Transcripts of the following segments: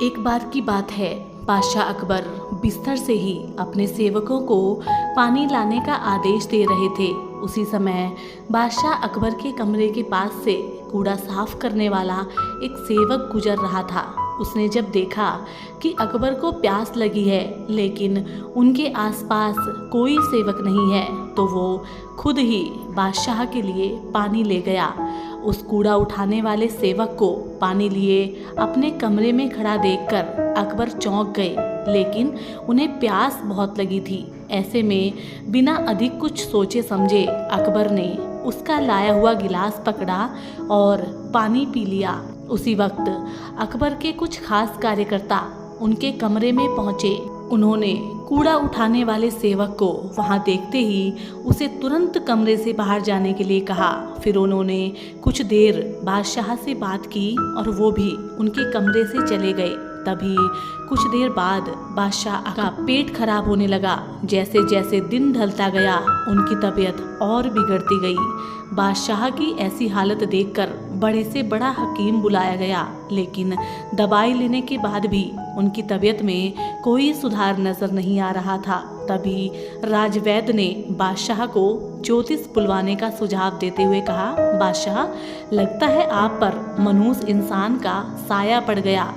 एक बार की बात है, बादशाह अकबर बिस्तर से ही अपने सेवकों को पानी लाने का आदेश दे रहे थे। उसी समय बादशाह अकबर के कमरे के पास से कूड़ा साफ करने वाला एक सेवक गुजर रहा था। उसने जब देखा कि अकबर को प्यास लगी है लेकिन उनके आसपास कोई सेवक नहीं है, तो वो खुद ही बादशाह के लिए पानी ले गया। उस कूड़ा उठाने वाले सेवक को पानी लिए अपने कमरे में खड़ा देखकर अकबर चौंक गए, लेकिन उन्हें प्यास बहुत लगी थी। ऐसे में बिना अधिक कुछ सोचे समझे अकबर ने उसका लाया हुआ गिलास पकड़ा और पानी पी लिया। उसी वक्त अकबर के कुछ खास कार्यकर्ता उनके कमरे में पहुंचे। उन्होंने कूड़ा उठाने वाले सेवक को वहां देखते ही उसे तुरंत कमरे से बाहर जाने के लिए कहा। फिर उन्होंने कुछ देर बादशाह से बात की और वो भी उनके कमरे से चले गए। तभी कुछ देर बाद बादशाह का पेट खराब होने लगा। जैसे जैसे दिन ढलता गया उनकी तबीयत और बिगड़ती गई। बादशाह की ऐसी हालत देखकर बड़े से बड़ा हकीम बुलाया गया, लेकिन दवाई लेने के बाद भी उनकी तबीयत में कोई सुधार नजर नहीं आ रहा था। तभी राजवैद्य ने बादशाह को ज्योतिष बुलवाने का सुझाव देते हुए कहा, बादशाह, लगता है आप पर मनहूस इंसान का साया पड़ गया।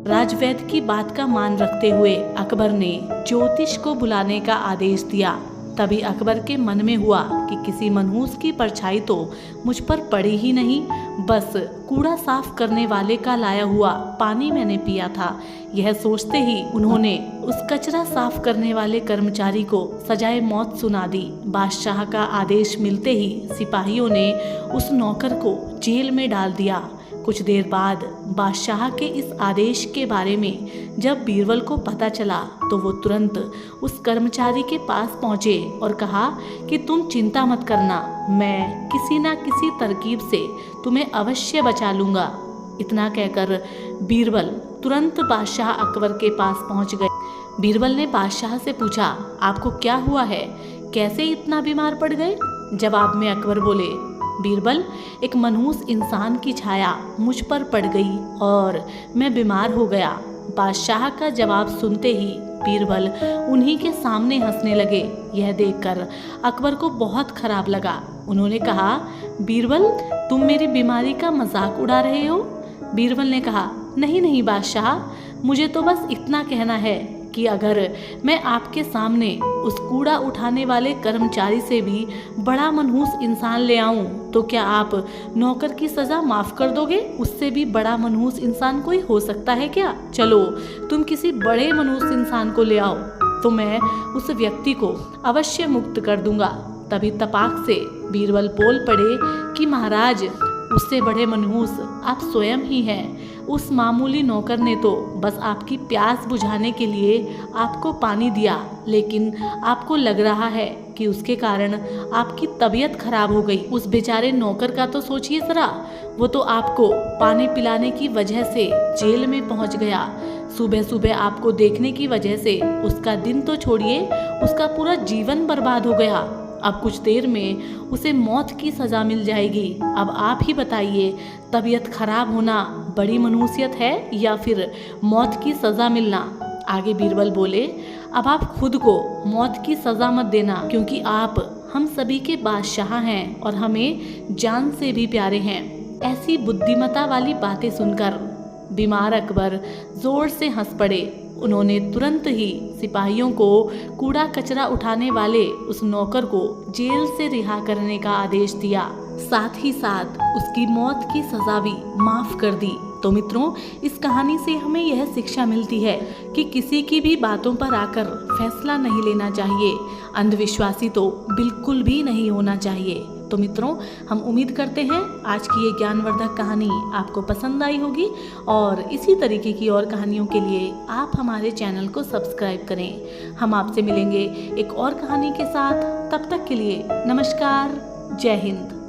राजवैद्य की बात का मान रखते हुए अकबर ने ज्योतिष को बुलाने का आदेश दिया। तभी अकबर के मन में हुआ कि किसी मनहूस की परछाई तो मुझ पर पड़ी ही नहीं, बस कूड़ा साफ करने वाले का लाया हुआ पानी मैंने पिया था। यह सोचते ही उन्होंने उस कचरा साफ करने वाले कर्मचारी को सजाए मौत सुना दी। बादशाह का आदेश मिलते ही सिपाहियों ने उस नौकर को जेल में डाल दिया। कुछ देर बाद बादशाह के इस आदेश के बारे में जब बीरबल को पता चला तो वो तुरंत उस कर्मचारी के पास पहुंचे और कहा कि तुम चिंता मत करना, मैं किसी ना किसी तरकीब से तुम्हें अवश्य बचा लूँगा। इतना कहकर बीरबल तुरंत बादशाह अकबर के पास पहुंच गए। बीरबल ने बादशाह से पूछा, आपको क्या हुआ है, कैसे इतना बीमार पड़ गए? जवाब में अकबर बोले, बीरबल, एक मनहूस इंसान की छाया मुझ पर पड़ गई और मैं बीमार हो गया। बादशाह का जवाब सुनते ही बीरबल उन्हीं के सामने हंसने लगे। यह देखकर अकबर को बहुत खराब लगा। उन्होंने कहा, बीरबल, तुम मेरी बीमारी का मजाक उड़ा रहे हो? बीरबल ने कहा, नहीं नहीं बादशाह, मुझे तो बस इतना कहना है कि अगर मैं आपके सामने उस कूड़ा उठाने वाले कर्मचारी से भी बड़ा मनहूस इंसान ले आऊं तो क्या आप नौकर की सज़ा माफ़ कर दोगे? उससे भी बड़ा मनहूस इंसान कोई हो सकता है क्या? चलो तुम किसी बड़े मनहूस इंसान को ले आओ तो मैं उस व्यक्ति को अवश्य मुक्त कर दूंगा। तभी तपाक से बीरबल बोल पड़े कि महाराज, उससे बड़े मनहूस आप स्वयं ही हैं। उस मामूली नौकर ने तो बस आपकी प्यास बुझाने के लिए आपको पानी दिया, लेकिन आपको लग रहा है कि उसके कारण आपकी तबीयत खराब हो गई। उस बेचारे नौकर का तो सोचिए जरा, वो तो आपको पानी पिलाने की वजह से जेल में पहुंच गया। सुबह सुबह आपको देखने की वजह से उसका दिन तो छोड़िए, उसका पूरा जीवन बर्बाद हो गया। अब कुछ देर में उसे मौत की सज़ा मिल जाएगी। अब आप ही बताइए, तबीयत खराब होना बड़ी मनहूसियत है या फिर मौत की सज़ा मिलना? आगे बीरबल बोले, अब आप खुद को मौत की सज़ा मत देना, क्योंकि आप हम सभी के बादशाह हैं और हमें जान से भी प्यारे हैं। ऐसी बुद्धिमता वाली बातें सुनकर बीमार अकबर जोर से हंस पड़े। उन्होंने तुरंत ही सिपाहियों को कूड़ा कचरा उठाने वाले उस नौकर को जेल से रिहा करने का आदेश दिया। साथ ही साथ उसकी मौत की सजा भी माफ कर दी। तो मित्रों, इस कहानी से हमें यह शिक्षा मिलती है कि किसी की भी बातों पर आकर फैसला नहीं लेना चाहिए। अंधविश्वासी तो बिल्कुल भी नहीं होना चाहिए। तो मित्रों, हम उम्मीद करते हैं आज की ये ज्ञानवर्धक कहानी आपको पसंद आई होगी और इसी तरीके की और कहानियों के लिए आप हमारे चैनल को सब्सक्राइब करें। हम आपसे मिलेंगे एक और कहानी के साथ। तब तक के लिए नमस्कार, जय हिंद।